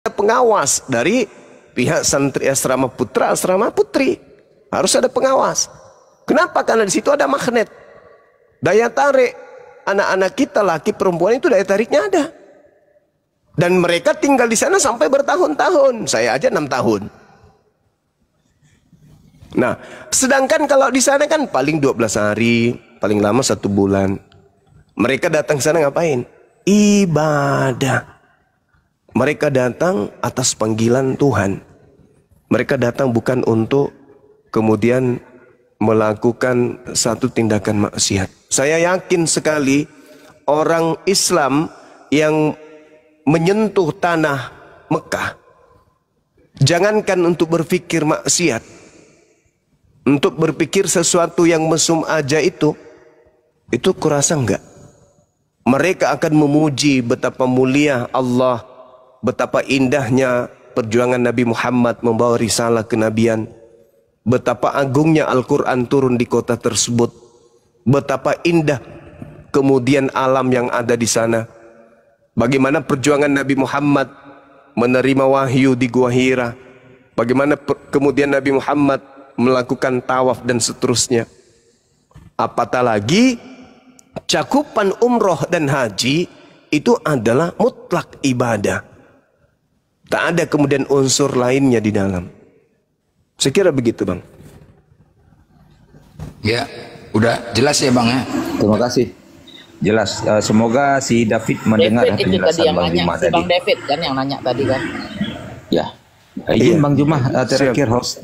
pengawas dari pihak santri asrama putra, asrama putri. Harus ada pengawas. Kenapa? Karena di situ ada magnet. Daya tarik anak-anak kita laki perempuan itu daya tariknya ada. Dan mereka tinggal di sana sampai bertahun-tahun. Saya aja 6 tahun. Nah, sedangkan kalau di sana kan paling 12 hari, paling lama 1 bulan. Mereka datang ke sana ngapain? Ibadah. Mereka datang atas panggilan Tuhan. Mereka datang bukan untuk kemudian melakukan satu tindakan maksiat. Saya yakin sekali orang Islam yang menyentuh tanah Mekah, jangankan untuk berpikir maksiat, untuk berpikir sesuatu yang mesum aja itu kurasa enggak. Mereka akan memuji betapa mulia Allah, betapa indahnya perjuangan Nabi Muhammad membawa risalah kenabian, betapa agungnya Al-Quran turun di kota tersebut, betapa indah kemudian alam yang ada di sana, bagaimana perjuangan Nabi Muhammad menerima wahyu di Gua Hira, bagaimana kemudian Nabi Muhammad melakukan tawaf dan seterusnya. Apatah lagi cakupan umroh dan haji itu adalah mutlak ibadah. Tak ada kemudian unsur lainnya di dalam. Saya kira begitu, Bang. Ya, udah jelas ya, Bang ya. Terima kasih. Jelas. Semoga si David mendengar David itu tadi penjelasan yang Bang nanya, Juma si tadi. Bang David kan yang nanya tadi kan. Ya. Izin Iya. Bang Juma, terakhir host,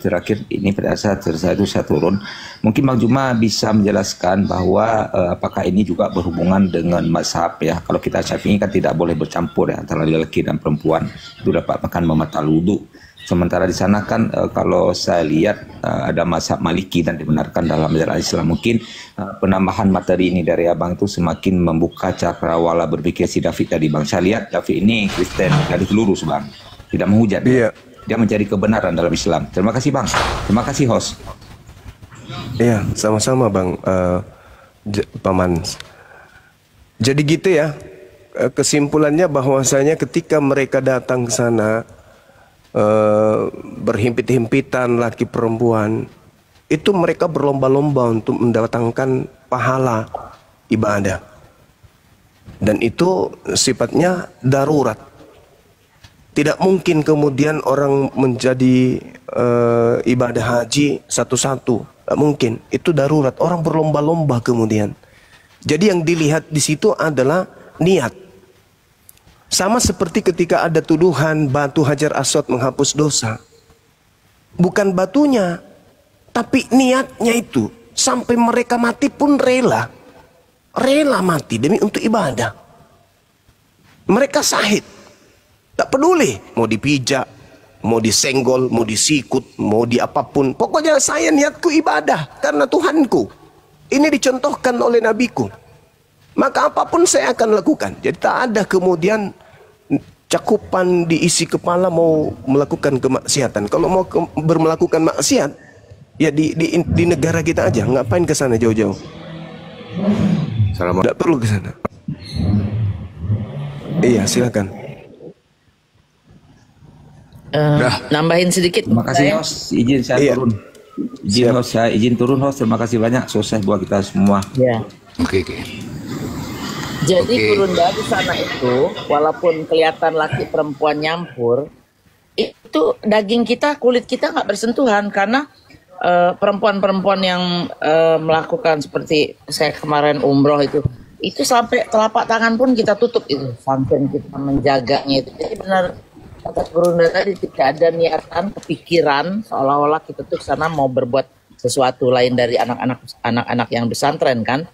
terakhir ini pada saat saya turun, mungkin Bang Juma bisa menjelaskan bahwa apakah ini juga berhubungan dengan mazhab ya. Kalau kita Syafi'i kan tidak boleh bercampur ya antara laki dan perempuan, itu dapat makan membatal wudu. Sementara di sana kan kalau saya lihat ada mazhab Maliki dan dibenarkan dalam ajaran Islam. Mungkin penambahan materi ini dari Abang itu semakin membuka cakrawala berpikir si David tadi, Bang. Saya lihat David ini Kristen dari lurus, Bang. Tidak menghujat. Iya. Dia mencari kebenaran dalam Islam. Terima kasih, Bang. Terima kasih, host. Iya, sama-sama, Bang. Paman. Jadi gitu ya. Kesimpulannya bahwasanya ketika mereka datang ke sana, berhimpit-himpitan laki perempuan, itu mereka berlomba-lomba untuk mendatangkan pahala ibadah, dan itu sifatnya darurat. Tidak mungkin kemudian orang menjadi ibadah haji satu-satu, tidak mungkin. Itu darurat, orang berlomba-lomba kemudian. Jadi yang dilihat di situ adalah niat. Sama seperti ketika ada tuduhan batu Hajar Aswad menghapus dosa. Bukan batunya, tapi niatnya itu. Sampai mereka mati pun rela. Rela mati demi untuk ibadah. Mereka sahid. Tak peduli mau dipijak, mau disenggol, mau disikut, mau di apapun. Pokoknya saya niatku ibadah karena Tuhanku. Ini dicontohkan oleh nabiku. Maka apapun saya akan lakukan. Jadi tak ada kemudian cakupan diisi kepala mau melakukan kemaksiatan. Kalau mau melakukan maksiat, ya di negara kita aja. Ngapain ke sana jauh-jauh? Tidak perlu ke sana. Iya, silakan. Nambahin sedikit. Terima kasih, host. Izin saya turun. Izin host, saya izin turun, host. Terima kasih banyak. Sukses buat kita semua. Ya. Oke. Jadi Oke. Kurunda di sana itu, walaupun kelihatan laki perempuan nyampur, itu daging kita, kulit kita nggak bersentuhan karena perempuan-perempuan yang melakukan seperti saya kemarin umroh itu sampai telapak tangan pun kita tutup itu, sampai kita menjaganya itu. Jadi benar kata Kurunda tadi, tidak ada niatan, kepikiran seolah-olah kita tuh sana mau berbuat sesuatu lain dari anak-anak yang pesantren kan.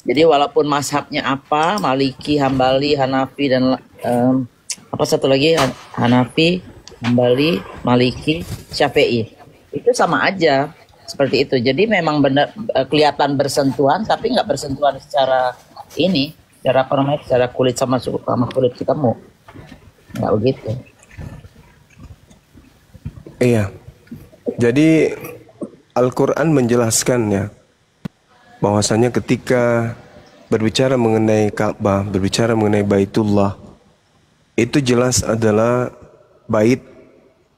Jadi walaupun mazhabnya apa, Maliki, Hambali, Hanafi, dan apa satu lagi, Hanafi, Hambali, Maliki, Syafi'i, itu sama aja seperti itu. Jadi memang benar kelihatan bersentuhan, tapi nggak bersentuhan secara ini, secara kulit sama kulit ketemu, nggak begitu. Iya. Jadi Al-Quran menjelaskan ya, bahwasanya ketika berbicara mengenai Ka'bah, berbicara mengenai Baitullah, itu jelas adalah bait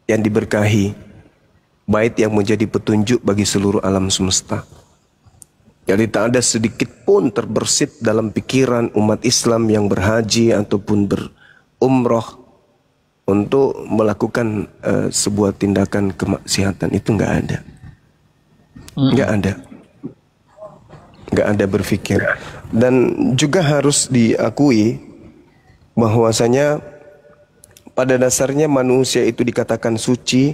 yang diberkahi, bait yang menjadi petunjuk bagi seluruh alam semesta. Jadi tak ada sedikit pun terbersit dalam pikiran umat Islam yang berhaji ataupun berumroh untuk melakukan sebuah tindakan kemaksiatan. Itu nggak ada. Nggak ada. Nggak ada berpikir. Dan juga harus diakui bahwasanya pada dasarnya manusia itu dikatakan suci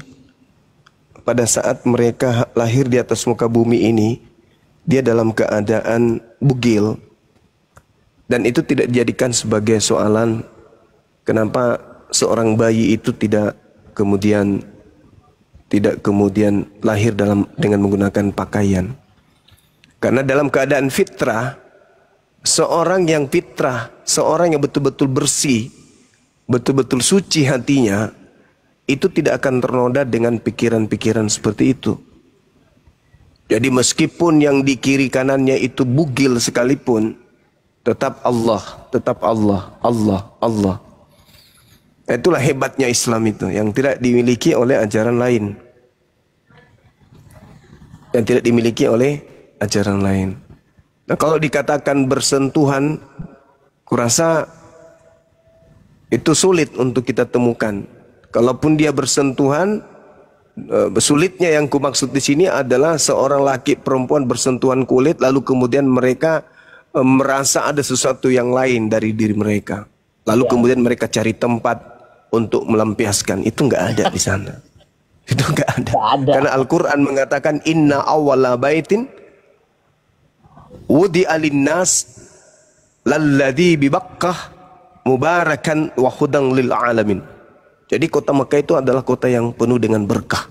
pada saat mereka lahir di atas muka bumi ini. Dia dalam keadaan bugil, dan itu tidak dijadikan sebagai soalan kenapa seorang bayi itu tidak kemudian lahir dengan menggunakan pakaian. Karena dalam keadaan fitrah, seorang yang fitrah, seorang yang betul-betul bersih, betul-betul suci hatinya, itu tidak akan ternoda dengan pikiran-pikiran seperti itu. Jadi meskipun yang di kiri kanannya itu bugil sekalipun, tetap Allah, Allah. Itulah hebatnya Islam itu, yang tidak dimiliki oleh ajaran lain. Yang tidak dimiliki oleh ajaran lain. Nah, kalau dikatakan bersentuhan, kurasa itu sulit untuk kita temukan. Kalaupun dia bersentuhan, sulitnya yang kumaksud di sini adalah seorang laki perempuan bersentuhan kulit lalu kemudian mereka merasa ada sesuatu yang lain dari diri mereka. Lalu kemudian mereka cari tempat untuk melampiaskan. Itu nggak ada di sana. Itu nggak ada. Karena Al-Quran mengatakan inna awwala baitin wudi'a linnas lalladzi bi Bakkah mubarakan wa hudan lil alamin. Jadi kota Mekah itu adalah kota yang penuh dengan berkah.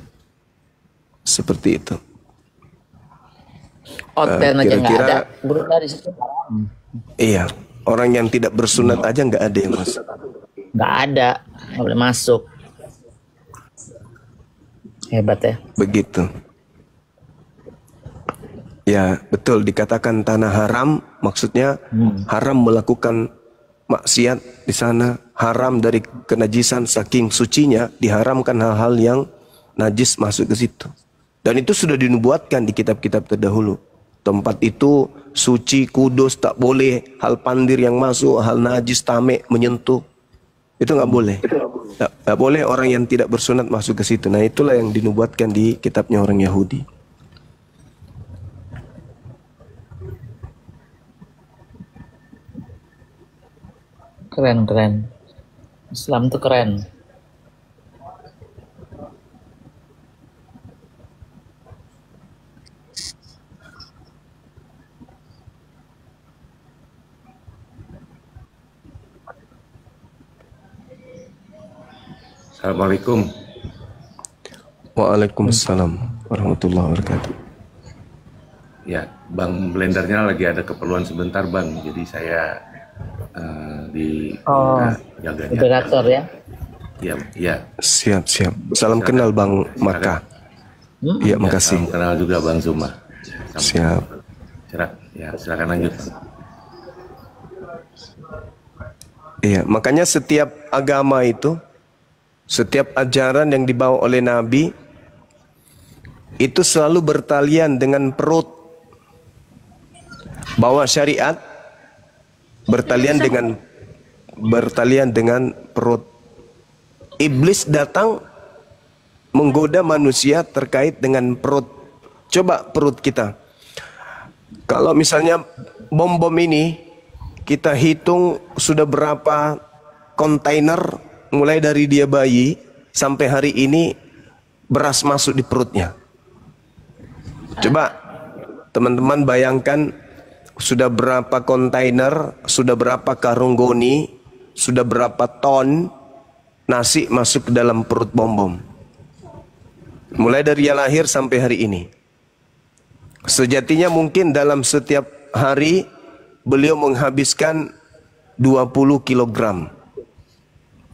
Seperti itu. Oten aja nggak ada. Dari situ. Iya. Orang yang tidak bersunat aja nggak ada yang masuk. Nggak ada. Nggak boleh masuk. Hebat ya. Begitu. Ya betul, dikatakan tanah haram. Maksudnya haram melakukan maksiat di sana, haram dari kenajisan, saking sucinya diharamkan hal-hal yang najis masuk ke situ. Dan itu sudah dinubuatkan di kitab-kitab terdahulu. Tempat itu suci, kudus, tak boleh hal pandir yang masuk, hal najis, tamek menyentuh. Itu nggak boleh. Nggak boleh orang yang tidak bersunat masuk ke situ. Nah itulah yang dinubuatkan di kitabnya orang Yahudi. Keren. Islam tuh keren. Assalamualaikum. Waalaikumsalam warahmatullahi wabarakatuh. Ya, Bang Blendernya lagi ada keperluan sebentar, Bang. Jadi saya jaganya. Moderator ya. Iya. Siap. Salam kenal Bang Maka. Iya, makasih. Salam kenal juga Bang Zuma. Siap. Silakan lanjut. Iya, makanya setiap agama itu, setiap ajaran yang dibawa oleh Nabi itu selalu bertalian dengan perut. Bawa syariat bertalian dengan perut. Iblis datang menggoda manusia terkait dengan perut. Coba perut kita. Kalau misalnya bom-bom ini kita hitung sudah berapa kontainer mulai dari dia bayi sampai hari ini beras masuk di perutnya. Coba teman-teman bayangkan sudah berapa kontainer, sudah berapa karung goni, sudah berapa ton nasi masuk ke dalam perut bom-bom. Mulai dari dia lahir sampai hari ini. Sejatinya mungkin dalam setiap hari beliau menghabiskan 20 kilogram.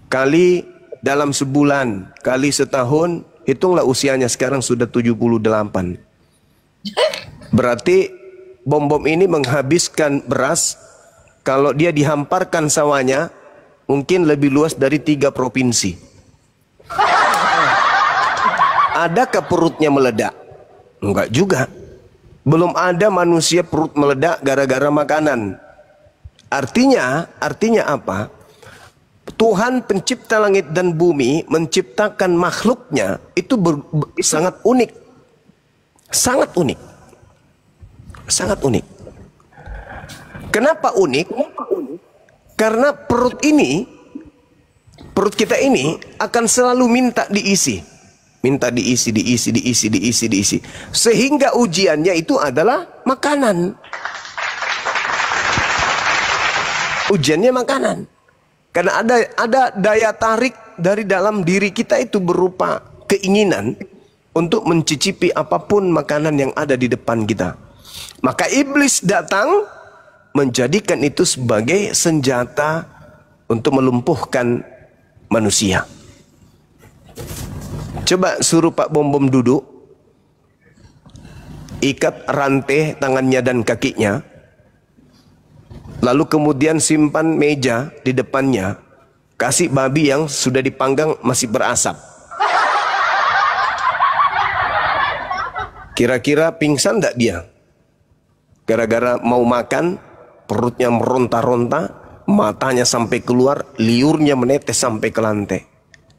Kali dalam sebulan, kali setahun, hitunglah usianya sekarang sudah 78. Berarti bom-bom ini menghabiskan beras, kalau dia dihamparkan sawahnya, mungkin lebih luas dari 3 provinsi. Adakah perutnya meledak? Enggak juga. Belum ada manusia perut meledak gara-gara makanan. Artinya apa? Tuhan pencipta langit dan bumi menciptakan makhluknya itu sangat unik. Sangat unik. Sangat unik. Kenapa unik? Karena perut kita ini akan selalu minta diisi. Minta diisi. Sehingga ujiannya itu adalah makanan. Ujiannya makanan. Karena ada daya tarik dari dalam diri kita itu berupa keinginan untuk mencicipi apapun makanan yang ada di depan kita. Maka iblis datang menjadikan itu sebagai senjata untuk melumpuhkan manusia. Coba suruh Pak Bom duduk, ikat rantai tangannya dan kakinya, lalu kemudian simpan meja di depannya, kasih babi yang sudah dipanggang masih berasap. Kira-kira pingsan enggak dia? Gara-gara mau makan, perutnya meronta-ronta, matanya sampai keluar, liurnya menetes sampai ke lantai.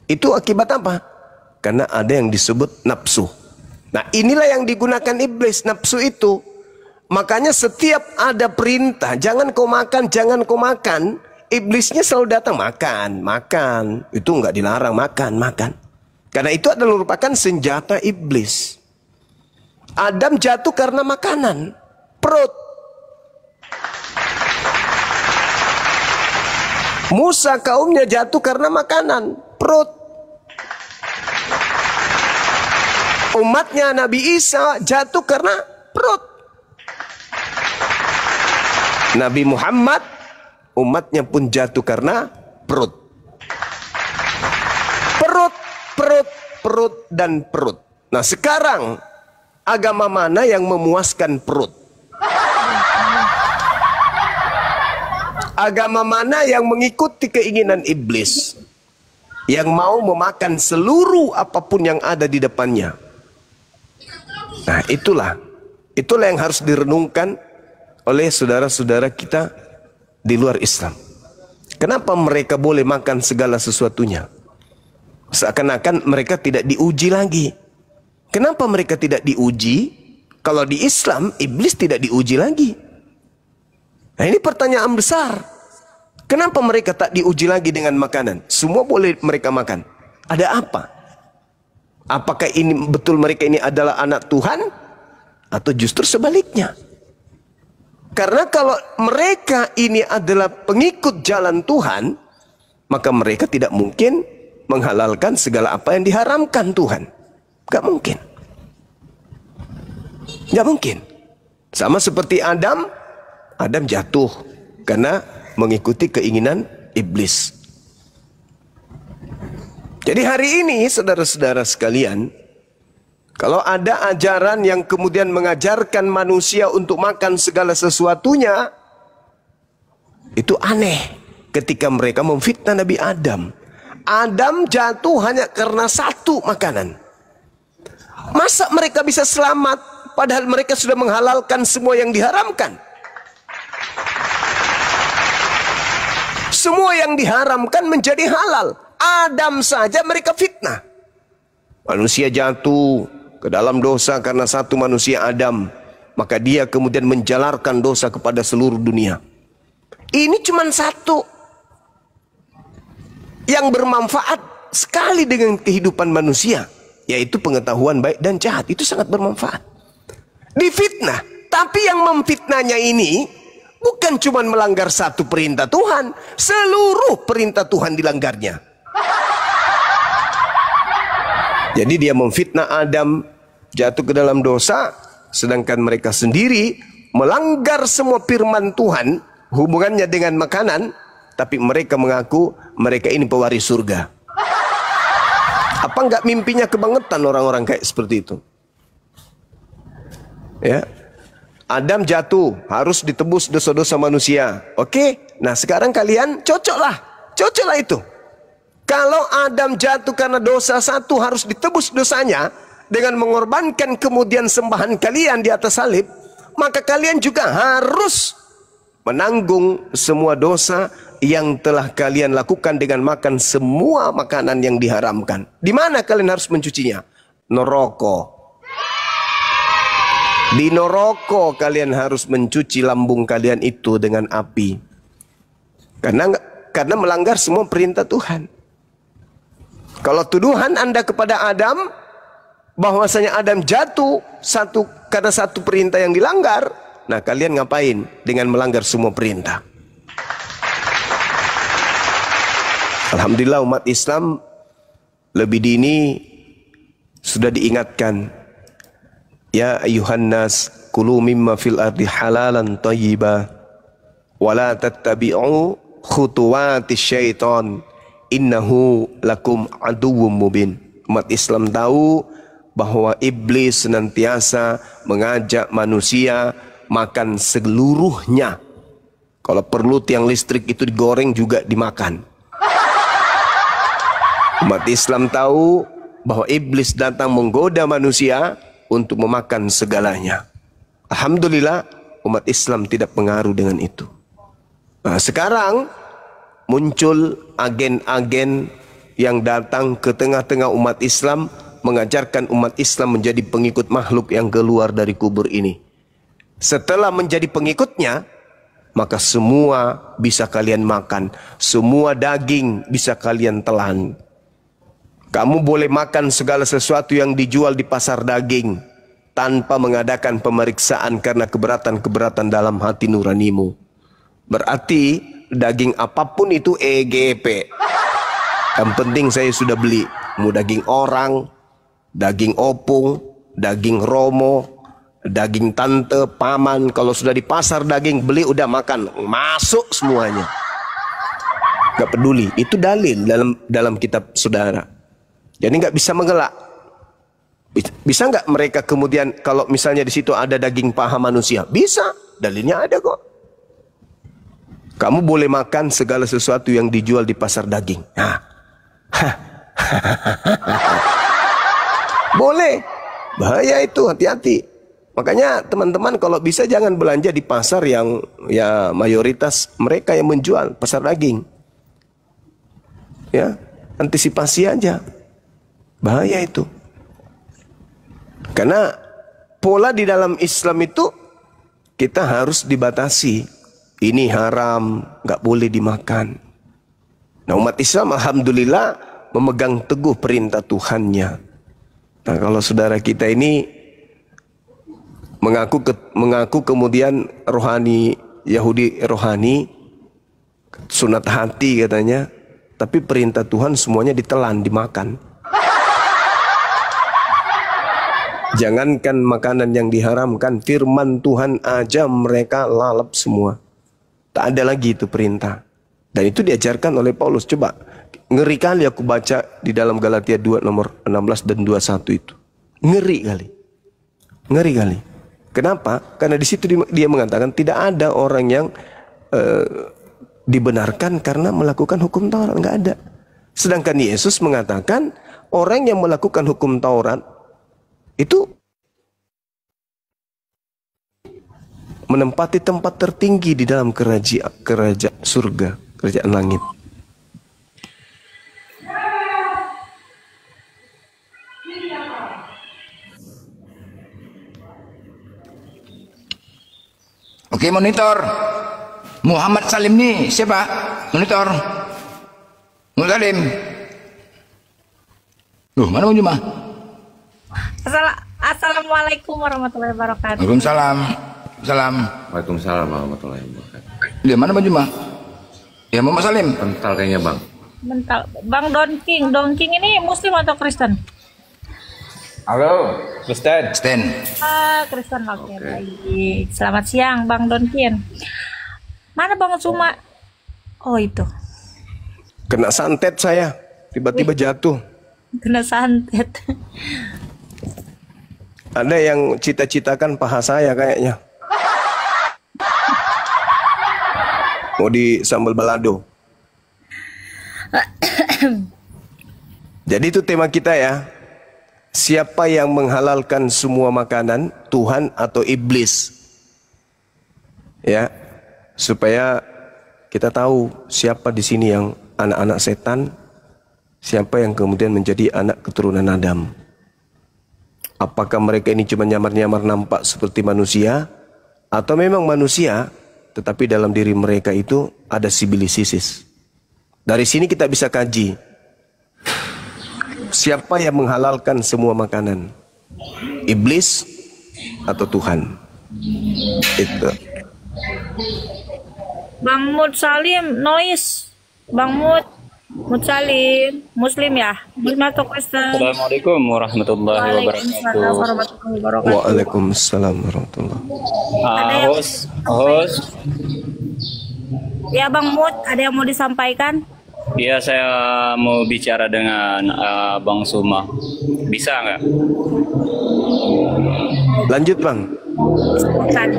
Itu akibat apa? Karena ada yang disebut nafsu. Nah, inilah yang digunakan iblis, nafsu itu. Makanya setiap ada perintah, jangan kau makan, jangan kau makan, iblisnya selalu datang, makan. Itu enggak dilarang, makan. Karena itu adalah merupakan senjata iblis. Adam jatuh karena makanan, perut. Musa kaumnya jatuh karena makanan, perut. Umatnya Nabi Isa jatuh karena perut. Nabi Muhammad umatnya pun jatuh karena perut. Perut dan perut. Nah, sekarang agama mana yang memuaskan perut? Agama mana yang mengikuti keinginan iblis, yang mau memakan seluruh apapun yang ada di depannya? Nah, itulah yang harus direnungkan oleh saudara-saudara kita di luar Islam. Kenapa mereka boleh makan segala sesuatunya? Seakan-akan mereka tidak diuji lagi. Kenapa mereka tidak diuji? Kalau di Islam, iblis tidak diuji lagi. Nah, ini pertanyaan besar. Kenapa mereka tak diuji lagi dengan makanan? Semua boleh mereka makan. Ada apa? Apakah ini betul mereka ini adalah anak Tuhan? Atau justru sebaliknya? Karena kalau mereka ini adalah pengikut jalan Tuhan, maka mereka tidak mungkin menghalalkan segala apa yang diharamkan Tuhan. Gak mungkin. Gak mungkin. Sama seperti Adam jatuh karena mengikuti keinginan iblis. Jadi hari ini saudara-saudara sekalian, kalau ada ajaran yang kemudian mengajarkan manusia untuk makan segala sesuatunya, itu aneh ketika mereka memfitnah Nabi Adam. Adam jatuh hanya karena satu makanan. Masa mereka bisa selamat padahal mereka sudah menghalalkan semua yang diharamkan? Semua yang diharamkan menjadi halal. Adam saja mereka fitnah. Manusia jatuh ke dalam dosa karena satu manusia Adam, maka dia kemudian menjalarkan dosa kepada seluruh dunia. Ini cuma satu yang bermanfaat sekali dengan kehidupan manusia, yaitu pengetahuan baik dan jahat. Itu sangat bermanfaat. Difitnah, tapi yang memfitnahnya ini bukan cuma melanggar satu perintah Tuhan, seluruh perintah Tuhan dilanggarnya. Jadi dia memfitnah Adam jatuh ke dalam dosa, sedangkan mereka sendiri melanggar semua firman Tuhan hubungannya dengan makanan, tapi mereka mengaku mereka ini pewaris surga. Apa enggak mimpinya kebangetan orang-orang kayak seperti itu? Ya. Adam jatuh, harus ditebus dosa-dosa manusia. Oke, nah sekarang kalian cocoklah Cocoklah itu. Kalau Adam jatuh karena dosa satu, harus ditebus dosanya dengan mengorbankan kemudian sembahan kalian di atas salib, maka kalian juga harus menanggung semua dosa yang telah kalian lakukan dengan makan semua makanan yang diharamkan. Di mana kalian harus mencucinya? Neraka. Di neraka kalian harus mencuci lambung kalian itu dengan api. Karena melanggar semua perintah Tuhan. Kalau tuduhan Anda kepada Adam bahwasanya Adam jatuh karena satu perintah yang dilanggar, nah kalian ngapain dengan melanggar semua perintah? Alhamdulillah umat Islam lebih dini sudah diingatkan. Ya ayuhan nas kulu mimma fil ardi halalan thayyiba wa la tattabi'u khutuwatis syaitan innahu lakum aduwwum mubin. Umat Islam tahu bahwa iblis senantiasa mengajak manusia makan seluruhnya. Kalau perlu tiang listrik itu digoreng juga dimakan. Umat Islam tahu bahwa iblis datang menggoda manusia untuk memakan segalanya. Alhamdulillah umat Islam tidak pengaruh dengan itu. Nah, sekarang muncul agen-agen yang datang ke tengah-tengah umat Islam, mengajarkan umat Islam menjadi pengikut makhluk yang keluar dari kubur ini. Setelah menjadi pengikutnya, maka semua bisa kalian makan, semua daging bisa kalian telan. Kamu boleh makan segala sesuatu yang dijual di pasar daging tanpa mengadakan pemeriksaan karena keberatan-keberatan dalam hati nuranimu. Berarti daging apapun itu EGP. Yang penting saya sudah beli. Mau daging orang, daging opung, daging romo, daging tante, paman. Kalau sudah di pasar daging beli udah makan. Masuk semuanya. Gak peduli. Itu dalil dalam kitab saudara. Jadi nggak bisa mengelak. Bisa nggak mereka kemudian kalau misalnya di situ ada daging paha manusia? Bisa. Dalilnya ada kok. Kamu boleh makan segala sesuatu yang dijual di pasar daging. Nah. Boleh. Bahaya itu, hati-hati. Makanya teman-teman kalau bisa jangan belanja di pasar yang ya mayoritas mereka yang menjual pasar daging. Ya, antisipasi aja. Bahaya itu. Karena pola di dalam Islam itu kita harus dibatasi. Ini haram, nggak boleh dimakan. Nah, umat Islam alhamdulillah memegang teguh perintah Tuhannya. Nah, kalau saudara kita ini mengaku kemudian rohani, Yahudi rohani, sunat hati katanya, tapi perintah Tuhan semuanya ditelan, dimakan. Jangankan makanan yang diharamkan, firman Tuhan aja mereka lalap semua. Tak ada lagi itu perintah. Dan itu diajarkan oleh Paulus. Coba, ngeri kali aku baca di dalam Galatia 2 nomor 16 dan 21 itu. Ngeri kali. Ngeri kali. Kenapa? Karena di situ dia mengatakan tidak ada orang yang dibenarkan karena melakukan hukum Taurat. Nggak ada. Sedangkan Yesus mengatakan orang yang melakukan hukum Taurat itu menempati tempat tertinggi di dalam kerajaan surga, kerajaan langit. Oke, monitor. Muhammad Salim nih siapa? Monitor. Muhammad Salim. Loh, mana Bang Juma? Assalamualaikum warahmatullahi wabarakatuh. Waalaikumsalam. Salam. Waalaikumsalam warahmatullahi wabarakatuh. Dia mana Bang Juma? Ya, Muhammad Salim. Kental kayaknya Bang. Mental. Bang Don King ini Muslim atau Kristen? Halo, Kristen. Kristen. Kristen, oke. Baik. Selamat siang Bang Don King. Mana Bang Cuma? Oh itu. Kena santet saya, tiba-tiba jatuh. Kena santet. Ada yang cita-citakan paha saya kayaknya. Mau di sambal balado. Jadi itu tema kita ya. Siapa yang menghalalkan semua makanan, Tuhan atau iblis? Ya, supaya kita tahu siapa di sini yang anak-anak setan, siapa yang kemudian menjadi anak keturunan Adam. Apakah mereka ini cuma nyamar-nyamar nampak seperti manusia, atau memang manusia, tetapi dalam diri mereka itu ada sibilisisis. Dari sini kita bisa kaji siapa yang menghalalkan semua makanan, iblis atau Tuhan. Itu. Bang Mut Salim, noise. Bang Mut Salim, Muslim ya? Muslim atau Kristen? Assalamualaikum warahmatullahi wabarakatuh. Warahmatullahi wabarakatuh. Waalaikumsalam warahmatullahi wabarakatuh. Host, Ya Bang Mut, ada yang mau disampaikan? ya saya mau bicara dengan Bang Suma. Bisa nggak? Lanjut Bang. Bukan.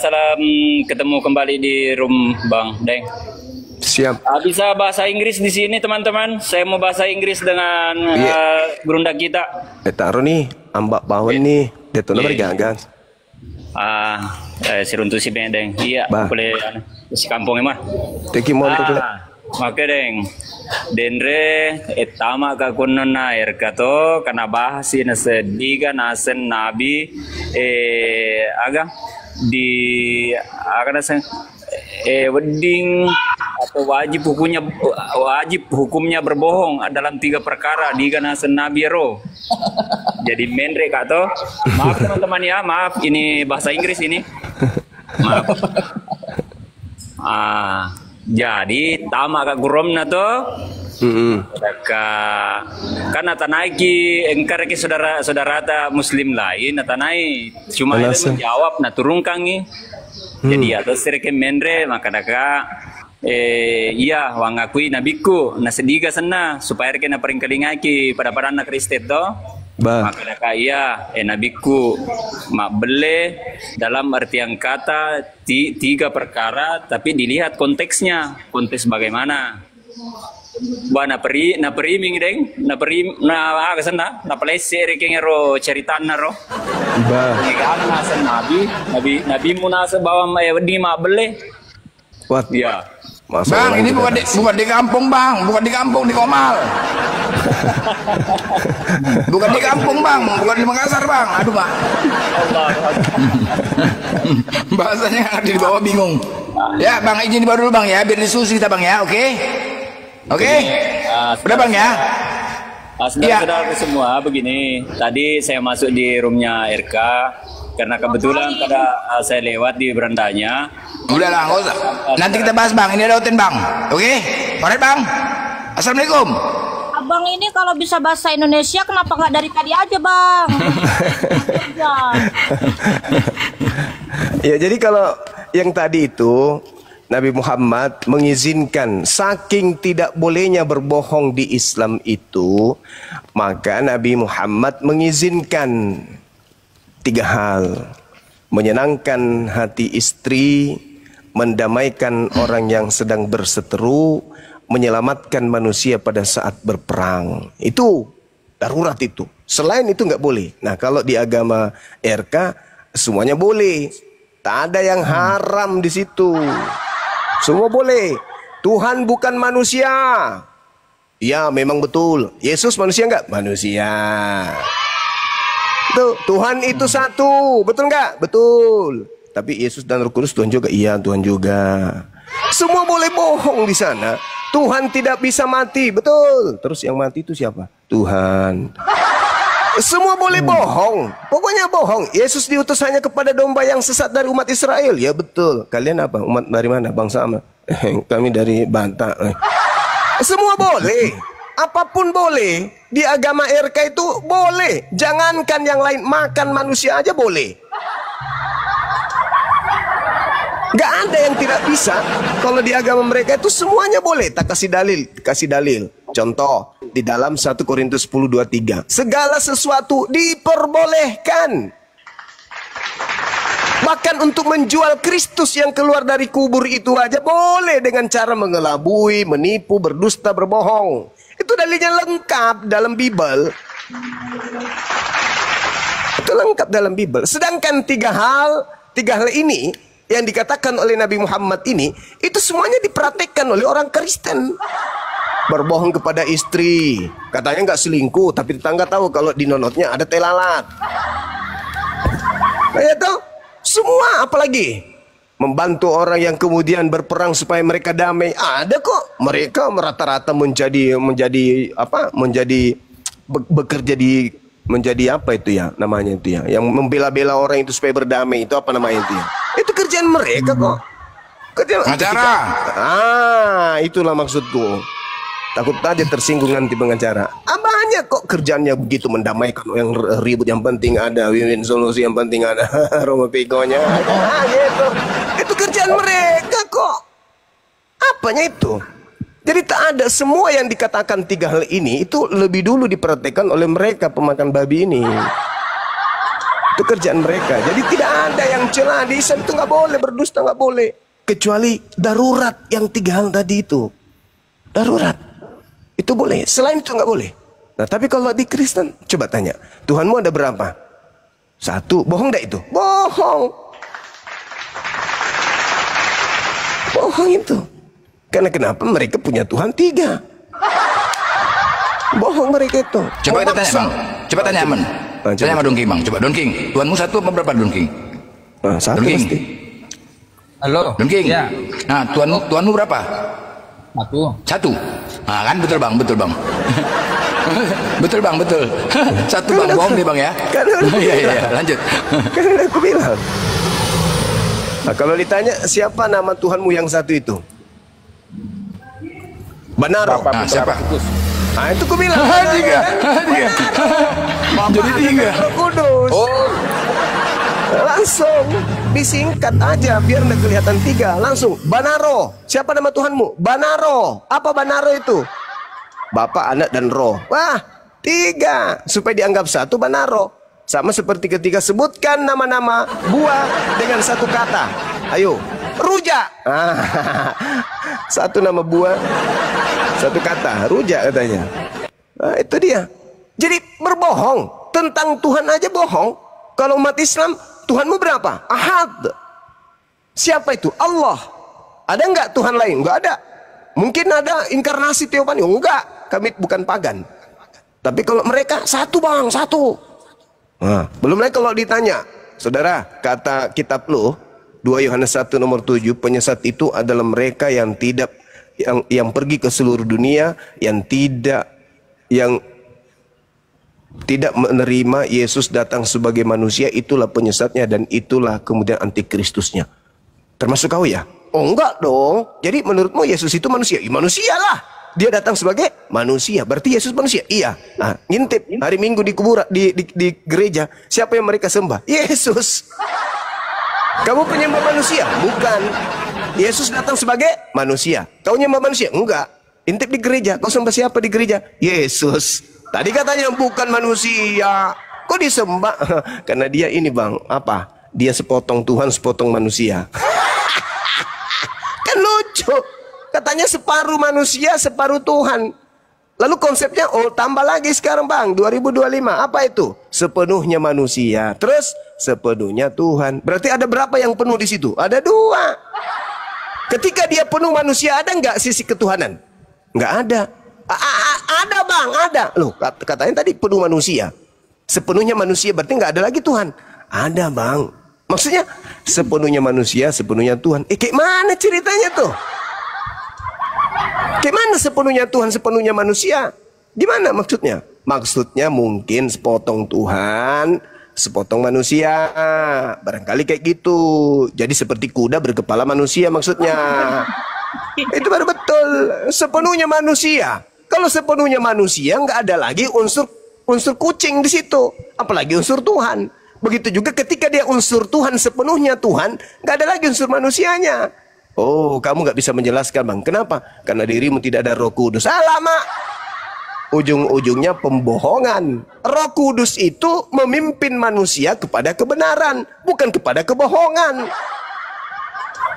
Salam ketemu kembali di room Bang Deng. Siap. Bisa bahasa Inggris di sini teman-teman. Saya mau bahasa Inggris dengan gerunda kita. Taruh nih, ambak bawon nih. Detona bergagas. Siruntu si Bendeng. Iya, Bah. boleh si kampung mah. Teki mau Maka deng. Denre etama ka kunna air kato kana bahasi na sediga nasen nabi aga di aga nasen wedding atau wajib hukumnya berbohong dalam 3 perkara di nasen nabi ro. Jadi menre kato. Maaf teman-teman ya, maaf ini bahasa Inggris ini. Maaf. Jadi tama ka gurom na to. Kan atanaiki engkar ki saudara ta muslim lain atanai cuma itu menjawab na turun kangi. Jadi atas sereke menre maka daka iya wangakui nabiku na sediga sana supaya reke na peringkalingaki pada anak Kristen to. Maka daka iya nabiku mak bele dalam artian kata 3 perkara tapi dilihat konteksnya, konteks bagaimana. Na periming deng, na kesana, na pelesir keng ro ceritaan ro. Kan nasa nabi mu nasa bawa di mak bele. What? Ya. Bang, ini bukan di kampung Bang, bukan di kampung di Komal. Bukan di kampung Bang, bukan di Makassar Bang. Aduh Bang. Bahasanya yang di bawah bingung. Ya Bang, izin baru dulu Bang ya, biar disusul kita Bang ya, oke? Oke? Udah Bang ya? Saudara-saudara semua begini, tadi saya masuk di roomnya RK karena kebetulan pada saya lewat di berandanya. Udahlah, nggak usah. Nanti kita bahas Bang, ini ada hotel Bang. Oke? Alright Bang. Assalamualaikum. Abang ini kalau bisa bahasa Indonesia kenapa nggak dari tadi aja Bang? Ya jadi kalau yang tadi itu Nabi Muhammad mengizinkan saking tidak bolehnya berbohong di Islam itu, maka Nabi Muhammad mengizinkan 3 hal: menyenangkan hati istri, mendamaikan orang yang sedang berseteru, menyelamatkan manusia pada saat berperang. Itu darurat itu. Selain itu nggak boleh. Nah kalau di agama RK semuanya boleh. Tak ada yang haram di situ. Semua boleh. Tuhan bukan manusia. Ya memang betul. Yesus manusia nggak? Manusia. Tuhan itu satu. Betul nggak? Betul. Tapi Yesus dan Roh Kudus Tuhan juga? Iya Tuhan juga. Semua boleh bohong di sana. Tuhan tidak bisa mati. Betul. Terus yang mati itu siapa? Tuhan. Semua boleh bohong. Pokoknya bohong. Yesus diutus hanya kepada domba yang sesat dari umat Israel. Ya betul. Kalian apa? Umat dari mana? Bangsa apa? Kami dari Batak. Semua boleh. Apapun boleh. Di agama RK itu boleh. Jangankan yang lain. Makan manusia aja boleh. Gak ada yang tidak bisa. Kalau di agama mereka itu semuanya boleh. Tak kasih dalil. Contoh di dalam 1 Korintus 10:23. Segala sesuatu diperbolehkan. Bahkan untuk menjual Kristus yang keluar dari kubur itu aja boleh dengan cara mengelabui, menipu, berdusta, berbohong. Itu dalilnya lengkap dalam Bible. Itu lengkap dalam Bible. Sedangkan tiga hal ini yang dikatakan oleh Nabi Muhammad ini, itu semuanya dipraktekkan oleh orang Kristen. Berbohong kepada istri, katanya nggak selingkuh, tapi tetangga tahu kalau di nonotnya ada teh lalat. Nah, ya tahu? Semua, apalagi membantu orang yang kemudian berperang supaya mereka damai. Ada kok. Mereka rata-rata bekerja di menjadi apa itu ya namanya itu ya, yang membela-bela orang itu supaya berdamai, itu apa namanya itu ya, itu kerjaan mereka kok. Pengacara. Itulah maksudku. Takut aja tersinggung nanti pengacara. Banyak kok kerjaannya begitu, mendamaikan yang ribut, yang penting ada win-win solusi, yang penting ada Romo Piconya. Gitu. Itu kerjaan mereka kok. Apanya itu? Jadi tak ada, semua yang dikatakan tiga hal ini itu lebih dulu diperhatikan oleh mereka pemakan babi ini. Itu kerjaan mereka. Jadi tidak ada yang celah di Islam itu, nggak boleh berdusta, nggak boleh, kecuali darurat yang tiga hal tadi itu. Darurat itu boleh, selain itu nggak boleh. Nah, tapi kalau di Kristen, coba tanya, Tuhanmu ada berapa? Satu, bohong enggak itu? Bohong. Bohong itu. Karena kenapa? Mereka punya Tuhan tiga. Bohong mereka itu. Coba kita tanya, Bang. Coba tanya, Aman. Tanya sama Don King, Bang. Coba Don King, Tuhanmu satu apa berapa, Don King? Satu Don King. pasti. Halo. Don King. Ya. Nah, Tuhanmu berapa? Satu. Nah, kan betul, Bang. Betul, Bang. Betul, Bang, betul. Satu, Bang. Bohong nih, Bang ya. Iya, lanjut. Kan udah aku bilang. Nah, kalau ditanya siapa nama Tuhanmu yang satu itu? Banaro. Nah, siapa? Nah, itu aku bilang. Tiga. Jadi tiga. Roh Kudus. Oh. Langsung disingkat aja biar nggak kelihatan tiga. Langsung Banaro. Siapa nama Tuhanmu? Banaro. Apa Banaro itu? Bapa, Anak, dan Roh. Wah, tiga. Supaya dianggap satu, Banaro. Sama seperti ketika sebutkan nama-nama buah dengan satu kata. Ayo, rujak. Satu nama buah, satu kata, rujak katanya. Nah, itu dia. Jadi berbohong tentang Tuhan aja bohong. Kalau umat Islam, Tuhanmu berapa? Ahad. Siapa itu? Allah. Ada nggak Tuhan lain? Nggak ada. Mungkin ada inkarnasi teofani. Enggak. Kami bukan pagan. Tapi kalau mereka satu, Bang, satu. Nah, belum lagi kalau ditanya, saudara, kata kitab lu 2 Yohanes 1 nomor 7, penyesat itu adalah mereka yang tidak yang pergi ke seluruh dunia, yang tidak menerima Yesus datang sebagai manusia, itulah penyesatnya dan itulah kemudian antikristusnya. Termasuk kau ya? Oh enggak dong. Jadi menurutmu Yesus itu manusia? Ya, manusialah. Dia datang sebagai manusia. Berarti Yesus manusia? Iya. Nah, ngintip hari Minggu di kuburan di gereja, siapa yang mereka sembah? Yesus. Kamu penyembah manusia? Bukan. Yesus datang sebagai manusia. Kau nyembah manusia? Enggak. Intip di gereja, kau sembah siapa di gereja? Yesus. Tadi katanya bukan manusia. Kok disembah? Karena dia ini, Bang, apa? Dia sepotong Tuhan, sepotong manusia. Kan lucu. Katanya separuh manusia, separuh Tuhan. Lalu konsepnya, oh tambah lagi sekarang, Bang, 2025. Apa itu? Sepenuhnya manusia. Terus sepenuhnya Tuhan. Berarti ada berapa yang penuh di situ? Ada 2. Ketika dia penuh manusia, ada nggak sisi ketuhanan? Nggak ada. Ada, Bang, ada. Loh, katanya tadi penuh manusia. Sepenuhnya manusia berarti nggak ada lagi Tuhan. Ada, Bang. Maksudnya sepenuhnya manusia, sepenuhnya Tuhan. Kayak mana ceritanya tuh? Kayak mana sepenuhnya Tuhan, sepenuhnya manusia? Gimana maksudnya? Maksudnya mungkin sepotong Tuhan, sepotong manusia. Barangkali kayak gitu. Jadi seperti kuda berkepala manusia maksudnya. Itu baru betul. Sepenuhnya manusia. Kalau sepenuhnya manusia, nggak ada lagi unsur kucing di situ. Apalagi unsur Tuhan. Begitu juga ketika dia unsur Tuhan, sepenuhnya Tuhan, nggak ada lagi unsur manusianya. Oh, kamu nggak bisa menjelaskan, Bang. Kenapa? Karena dirimu tidak ada Roh Kudus. Lama. ujung-ujungnya pembohongan. Roh Kudus itu memimpin manusia kepada kebenaran, bukan kepada kebohongan.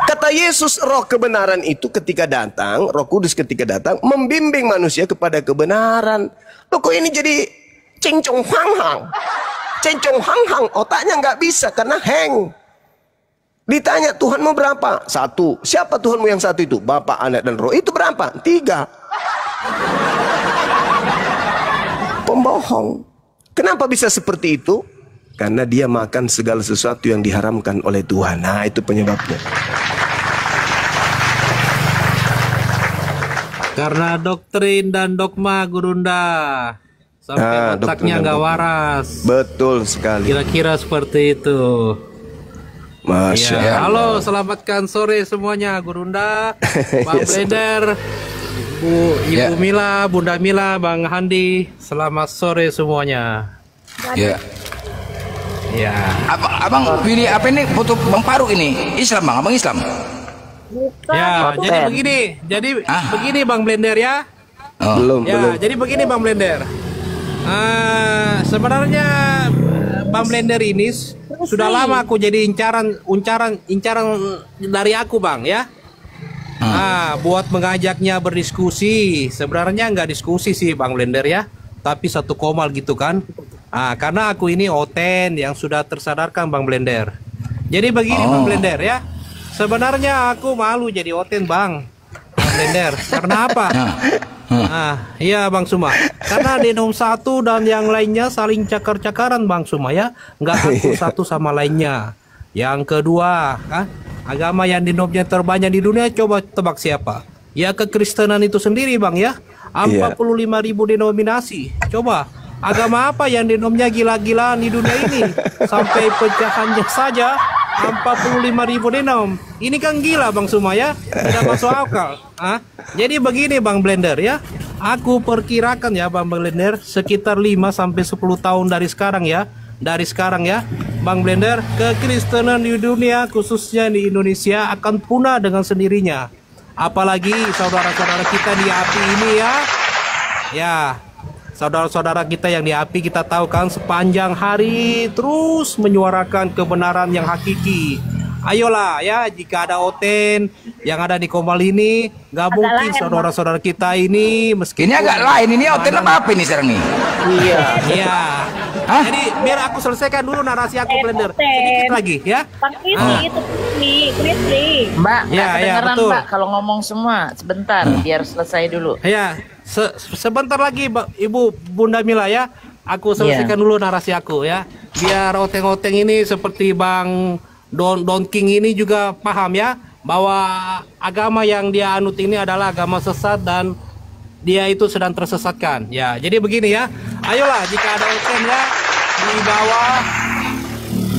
Kata Yesus, roh kebenaran itu ketika datang, Roh Kudus ketika datang, membimbing manusia kepada kebenaran. Loh, kok ini jadi cincong hang-hang? Cincong hang-hang, otaknya nggak bisa karena hang. Ditanya, Tuhanmu berapa? 1. Siapa Tuhanmu yang 1 itu? Bapa, Anak, dan Roh. Itu berapa? 3. Pembohong. Kenapa bisa seperti itu? Karena dia makan segala sesuatu yang diharamkan oleh Tuhan. Nah, itu penyebabnya. Karena doktrin dan dogma Gurunda sampai otaknya nggak waras. Betul sekali. Kira-kira seperti itu. Masya Allah. Halo, selamatkan sore semuanya, Gurunda, Bang Blender, Ibu Mila, Bunda Mila, Bang Handi. Selamat sore semuanya. Ya. Ya. Abang pilih apa ini? Foto Bang Faruk ini. Islam, Bang. Abang Islam. Ya, jadi begini Bang Blender ya. Belum. Jadi begini Bang Blender. Sebenarnya Bang Blender ini sudah lama aku jadi incaran dari aku, Bang, ya. Buat mengajaknya berdiskusi. Sebenarnya nggak diskusi sih Bang Blender ya, tapi satu komal gitu kan. Karena aku ini oten yang sudah tersadarkan Bang Blender. Jadi begini Bang Blender ya. Sebenarnya aku malu jadi oten Bang Blender. Karena apa? Iya Bang Suma. Karena Denom 1 dan yang lainnya saling cakar-cakaran Bang Suma ya. Nggak akur satu sama lainnya. Yang kedua, agama yang denomnya terbanyak di dunia, coba tebak siapa? Ya kekristenan itu sendiri Bang ya. 45.000 denominasi. Coba agama apa yang denomnya gila-gilaan di dunia ini? Sampai pecahannya saja 45.000 denom. Ini kan gila Bang Suma ya. Tidak masuk akal. Jadi begini Bang Blender ya. Aku perkirakan ya Bang Blender sekitar 5-10 tahun dari sekarang ya. Bang Blender, kekristenan di dunia khususnya di Indonesia akan punah dengan sendirinya. Apalagi saudara-saudara kita di API ini ya. Ya, saudara-saudara kita yang di API kita tahu kan sepanjang hari terus menyuarakan kebenaran yang hakiki. Ayolah ya, jika ada oten yang ada di Komal ini, nggak mungkin saudara-saudara kita ini meskipun ini agak lain, ini oten apa ini sekarang nih? Iya. Jadi biar aku selesaikan dulu narasi aku Blender. Sedikit lagi ya. Itu Mbak, betul. Mbak kalau ngomong semua sebentar biar selesai dulu. Ya, sebentar lagi Ibu Bunda Mila ya. Aku selesaikan dulu narasi aku ya. Biar oteng-oteng ini seperti Bang Don King ini juga paham ya bahwa agama yang dia anut ini adalah agama sesat dan dia itu sedang tersesatkan. Ya, jadi begini ya. Ayolah jika ada oten ya di bawah,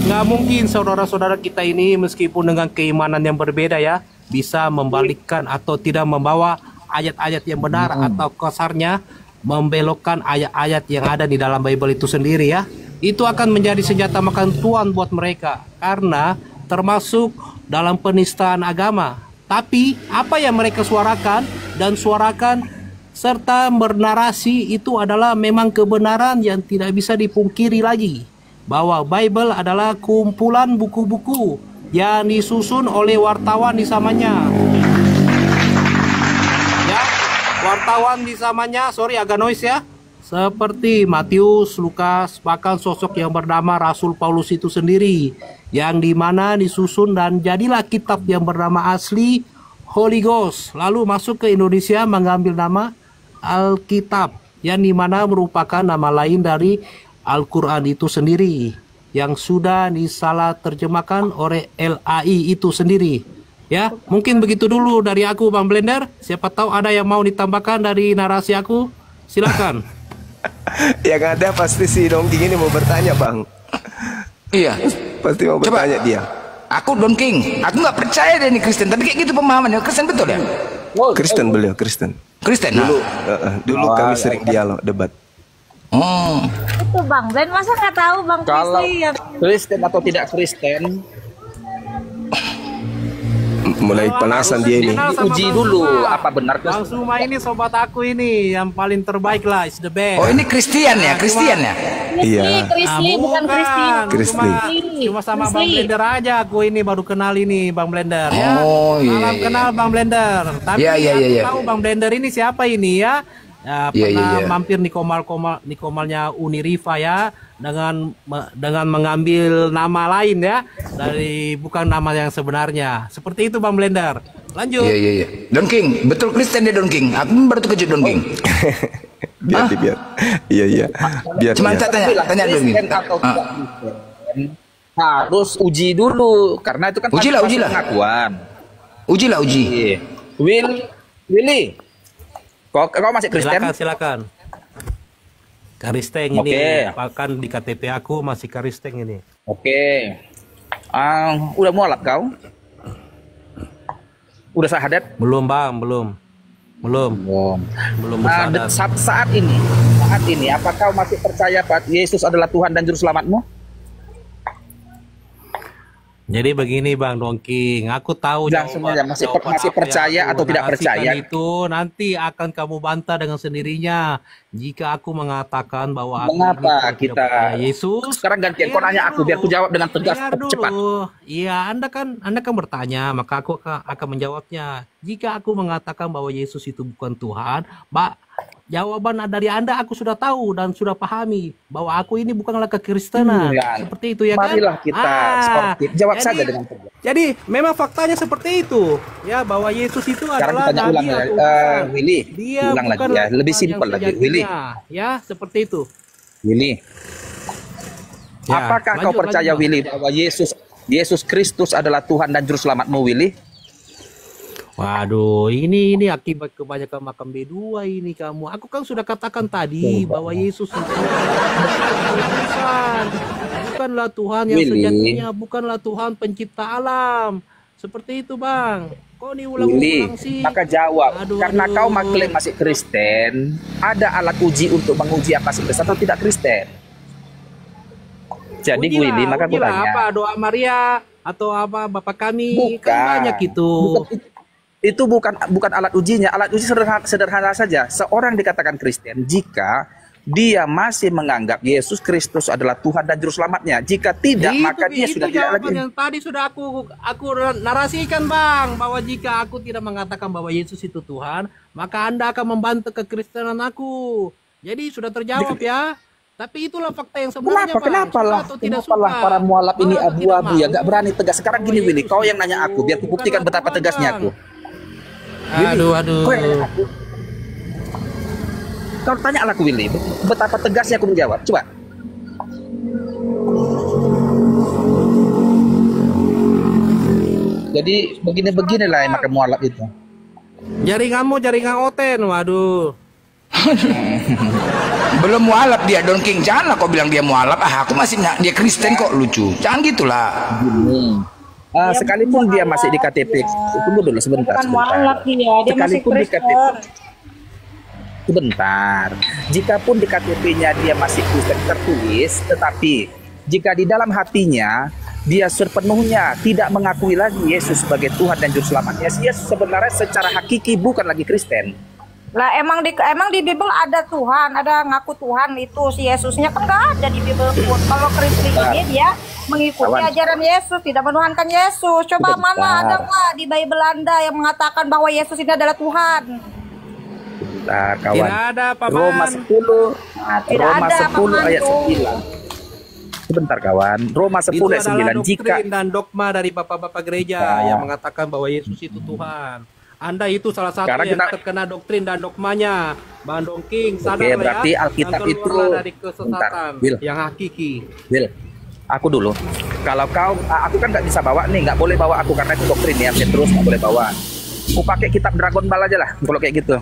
nggak mungkin saudara-saudara kita ini meskipun dengan keimanan yang berbeda ya bisa membalikkan atau tidak membawa ayat-ayat yang benar atau kasarnya membelokkan ayat-ayat yang ada di dalam Bible itu sendiri ya. Itu akan menjadi senjata makan tuan buat mereka karena termasuk dalam penistaan agama. Tapi apa yang mereka suarakan serta bernarasi itu adalah memang kebenaran yang tidak bisa dipungkiri lagi. Bahwa Bible adalah kumpulan buku-buku yang disusun oleh wartawan di zamannya. Ya, wartawan di zamannya, sorry agak noise ya. Seperti Matius, Lukas, bahkan sosok yang bernama Rasul Paulus itu sendiri. Yang dimana disusun dan jadilah kitab yang bernama asli Holy Ghost. Lalu masuk ke Indonesia mengambil nama Alkitab. Yang dimana merupakan nama lain dari Al-Quran itu sendiri. Yang sudah disalah terjemahkan oleh LAI itu sendiri. Ya, mungkin begitu dulu dari aku Bang Blender. Siapa tahu ada yang mau ditambahkan dari narasi aku. Silakan. Yang ada pasti si Don King ini mau bertanya Bang. Iya. Pasti mau bertanya dia. Aku Don King, aku nggak percaya dia ini Kristen, tapi kayak gitu pemahamannya. Kristen betul ya? Kristen beliau, Kristen. Dulu kami sering dialog, debat. Itu Bang Ben, masa nggak tahu Bang Kalau Krisli yang Kristen atau tidak Kristen, mulai panasan dia ini. Uji dulu apa benar Bang Suma ini sobat aku ini yang paling terbaik lah, is the best. Oh ini Christian ya, Christian ya. Iya. Krisli, bukan Kristi. Krisli. Cuma sama Bang Blender aja aku ini baru kenal ini Bang Blender ya. Oh, iya, Salam iya. kenal Bang Blender. Tapi Iya, iya, aku iya. tahu Bang Blender ini siapa ini ya. Ya, Iya, pernah iya, iya. mampir di komalnya Uniriva ya dengan mengambil nama lain ya dari bukan nama yang sebenarnya. Seperti itu Bang Blender. Lanjut. Iya, iya, iya. Don King, betul Kristen dia Don King. Aku baru terkejut Don King. Biar. Iya. Biar. Cuma dia. tanya Don King. Kristen atau tidak Kristen, harus uji dulu karena itu kan Ujilah, masih ujilah. pengakuan. Uji. Iya. Willy, kau masih Kristen? Silakan. Karisteng Oke. ini, bahkan di KTP aku masih Karisteng ini. Oke. Udah mualaf kau? Udah syahadat? Belum Bang, belum bersahadat. Saat ini, apakah kau masih percaya Pak Yesus adalah Tuhan dan Juru Selamatmu? Jadi begini Bang Dongking, aku tahu Langsung aja, masih jawaban apa yang percaya aku atau tidak narasikan percaya? itu nanti akan kamu bantah dengan sendirinya jika aku mengatakan bahwa aku Mengapa ini tidak kita percaya Yesus. sekarang gantian kau nanya aku biar aku jawab dengan tegas Dengar cepat. dulu. Iya, Anda kan bertanya, maka aku akan menjawabnya. Jika aku mengatakan bahwa Yesus itu bukan Tuhan, jawaban dari Anda aku sudah tahu dan sudah pahami bahwa aku ini bukanlah kekristenan. Seperti itu ya kan? Marilah kita sportif. Jawab saja dengan tegas. Jadi memang faktanya seperti itu ya bahwa Yesus itu Sekarang adalah kita nabi ulang atau ya, bukan. Willy. Dia Ulang lagi bukan ya, lebih Tuhan simpel yang lagi, sejatinya. Willy. Ya seperti itu. Willy, Ya, apakah kau lanjut, percaya Bang. Willy bahwa Yesus Kristus adalah Tuhan dan Juru Selamatmu, Willy? Waduh, ini akibat kebanyakan makan B2 ini kamu. Aku kan sudah katakan tadi bahwa Yesus itu bukanlah Tuhan yang Willy. sejatinya, bukanlah Tuhan pencipta alam. Seperti itu, Bang. Kok Willy, diulang-ulang sih? maka jawab. Aduh, Karena aduh. kau mengklaim masih Kristen, ada alat uji untuk menguji apa sih Kristen atau tidak Kristen. Jadi Ujilah, Willy, maka aku ujilah tanya. apa doa Maria atau apa Bapak kami kan banyak itu. Itu bukan alat ujinya. Alat uji sederhana saja. Seorang dikatakan Kristen jika dia masih menganggap Yesus Kristus adalah Tuhan dan Juru Selamatnya. Jika tidak, maka dia sudah tidak lagi. Yang tadi sudah aku narasikan Bang, bahwa jika aku tidak mengatakan bahwa Yesus itu Tuhan, maka Anda akan membantah kekristenan aku. Jadi sudah terjawab ya. Tapi itulah fakta yang sebenarnya. Kenapa lah para mualaf ini abu-abu ya, nggak berani tegas. Sekarang gini Willy, kau yang nanya aku, biar aku buktikan betapa tegasnya aku. Aduh. Kau yang nanya aku. Kau tanya aku Willy, betapa tegasnya aku menjawab. Coba. Jadi begini-beginilah yang makan mualaf itu. Jaringan Oten, waduh. Belum mualaf dia Don King. Janganlah kau bilang dia mualaf. Aku masih dia Kristen kok, lucu. Jangan gitulah. Sekalipun dia masih di KTP, tunggu dulu sebentar. Bukan mualaf dia masih Sekalipun di KTP, Kristen. sebentar. Jikapun di KTP-nya dia masih Kristen tertulis, tetapi jika di dalam hatinya dia sepenuhnya tidak mengakui lagi Yesus sebagai Tuhan dan Juru Selamatnya, dia sebenarnya secara hakiki bukan lagi Kristen. Lah emang di Bible ada Tuhan, ada ngaku Tuhan itu si Yesusnya kan nggak ada di Bible pun. Kalau Kristen ini dia mengikuti Kawan. ajaran Yesus, tidak menuhankan Yesus. Coba Sebentar. mana ada nggak di Bible Anda yang mengatakan bahwa Yesus ini adalah Tuhan? Nah, kawan. Tidak ada, Paman. Roma 10, Tidak Roma ada, 10 ayat Paman. 9. Sebentar kawan, Roma 10 Itu ayat adalah 9. Jika doktrin dan dogma dari bapak-bapak gereja yang mengatakan bahwa Yesus itu Tuhan. Anda itu salah satu Sekarang yang kita- terkena doktrin dan dogmanya. Bang Dongking, sadar Oke, ya. berarti Alkitab Dan keluarlah itu- dari kesesatan Bentar, Will. yang hakiki. Will, aku dulu. Kalau aku kan nggak bisa bawa nih, nggak boleh bawa aku karena itu doktrin ya. Petrus nggak boleh bawa. Aku pakai kitab Dragon Ball aja lah, kalau kayak gitu.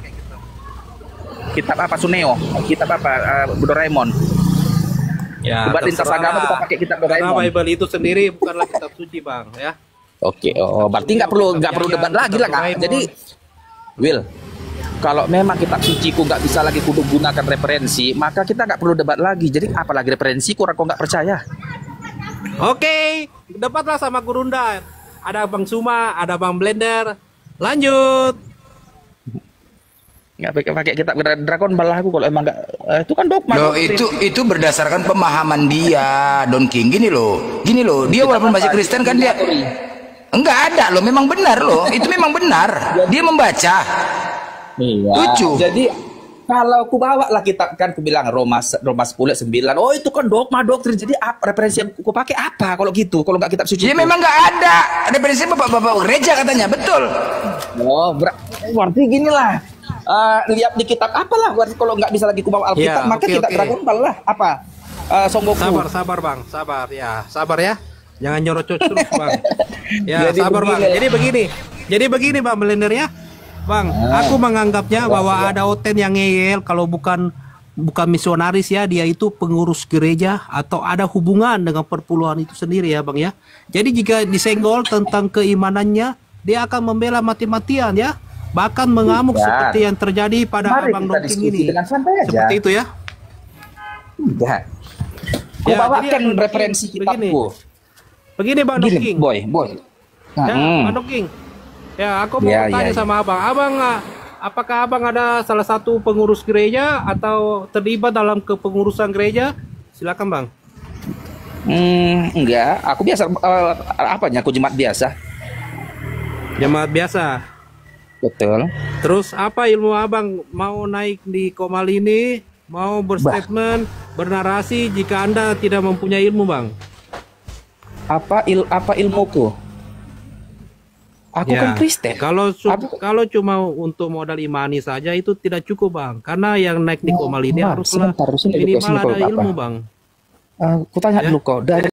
Kitab apa Suneo? Kitab apa Doraemon? Ya, Buat lintas terserah agama lah. kita pakai kitab Karena Doraemon. Bible itu sendiri bukanlah kitab suci, Bang, ya. Oke, berarti nggak perlu debat lagi lah, Kak. Jadi, Will, kalau memang kitab suci ku nggak bisa lagi kudu gunakan referensi, maka kita nggak perlu debat lagi. Jadi apalagi referensi, kurang kok nggak percaya. Oke, debatlah sama Gurunda. ada Bang Suma, ada Bang Blender. Lanjut. Nggak pakai kitab Dragon Ball aku kalau emang nggak itu kan dogma. Loh, itu berdasarkan pemahaman dia, Don King. Gini loh, dia walaupun masih Kristen kan dia enggak ada loh, memang benar loh, itu memang benar. Dia membaca. Iya. Lucu. Jadi kalau aku bawa lah kitab kan, aku bilang Roma 10 9. Oh itu kan dogma doktrin. Jadi apa referensi yang aku pakai apa kalau gitu? Kalau nggak kitab suci? Ya memang nggak ada referensi bapak-bapak gereja katanya, betul. Oh berarti gini lah. Lihat di kitab apalah, kalau nggak bisa lagi ku bawa Alkitab, maka kitab Dragon Ball lah. Apa? Songgoku. Sabar Bang, sabar ya. Jangan nyerocos terus Bang. Ya jadi sabar Bang. Jadi begini Bang Blender ya. Bang, aku menganggapnya bahwa ada Oten yang ngeyel kalau bukan misionaris ya, dia itu pengurus gereja atau ada hubungan dengan perpuluhan itu sendiri ya Bang ya. Jadi jika disenggol tentang keimanannya, dia akan membela mati-matian ya. Bahkan mengamuk seperti yang terjadi pada Abang Dongking ini. Seperti itu ya. Enggak. Ya, bawakan referensi kitabku. Begini Bang Dongking. Boy. Bang Dongking. Ya, aku mau tanya sama Abang. Apakah Abang ada salah satu pengurus gereja atau terlibat dalam kepengurusan gereja? Silakan Bang. Enggak, aku biasa aku jemaat biasa. Jemaat biasa. Betul. Terus apa ilmu Abang mau naik di Komal ini, mau berstatement, bernarasi jika Anda tidak mempunyai ilmu Bang? Apa ilmuku? Aku kan Kristen. Kalau cuma untuk modal imani saja itu tidak cukup Bang, karena yang naik di Komal ini haruslah minimal ada ilmu Bang. Aku tanya dulu kok, dari